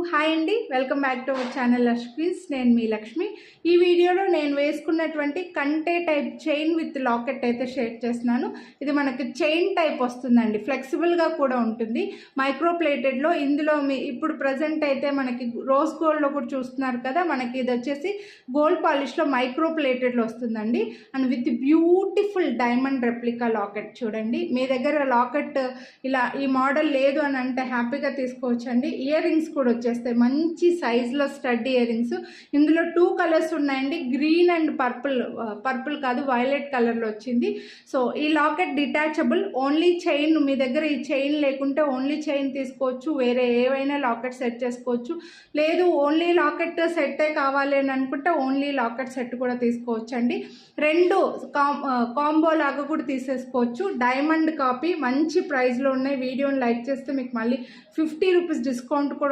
Hi అండి, welcome back to our channel Lakshmi's. నేను మీ లక్ష్మి. ఈ వీడియోలో నేను వేసుకున్నటువంటి కంటే టైప్ చైన్ విత్ లాకెట్ అయితే షేర్ చేస్తున్నాను. ఇది మనకి చైన్ టైప్ వస్తుందండి, ఫ్లెక్సిబుల్గా కూడా ఉంటుంది, మైక్రో ప్లేటెడ్లో. ఇందులో ఇప్పుడు ప్రజెంట్ అయితే మనకి రోజ్ గోల్డ్లో కూడా చూస్తున్నారు కదా, మనకి ఇది వచ్చేసి గోల్డ్ పాలిష్లో మైక్రో ప్లేటెడ్లో వస్తుందండి. And with beautiful diamond replica locket. చూడండి, మీ దగ్గర లాకెట్ ఇలా ఈ మోడల్ లేదు అని అంటే హ్యాపీగా తీసుకోవచ్చండి. ఇయర్ రింగ్స్ కూడా వచ్చేస్తాయి, మంచి సైజులో స్టడ్ ఇయర్ రింగ్స్. ఇందులో 2 కలర్స్ ఉన్నాయండి, గ్రీన్ అండ్ పర్పుల్ కాదు, వైలెట్ కలర్లో వచ్చింది. సో ఈ లాకెట్ డిటాచబుల్. ఓన్లీ చైన్, మీ దగ్గర ఈ చైన్ లేకుంటే ఓన్లీ చైన్ తీసుకోవచ్చు, వేరే ఏవైనా లాకెట్ సెట్ చేసుకోవచ్చు. లేదు ఓన్లీ లాకెట్ సెట్టే కావాలి అని అనుకుంటే ఓన్లీ లాకెట్ సెట్ కూడా తీసుకోవచ్చు అండి. రెండు కాంబో లాగా కూడా తీసేసుకోవచ్చు. డైమండ్ కాపీ మంచి ప్రైస్లో ఉన్నాయి. వీడియోని లైక్ చేస్తే మీకు మళ్ళీ 50 రూపీస్ డిస్కౌంట్ కూడా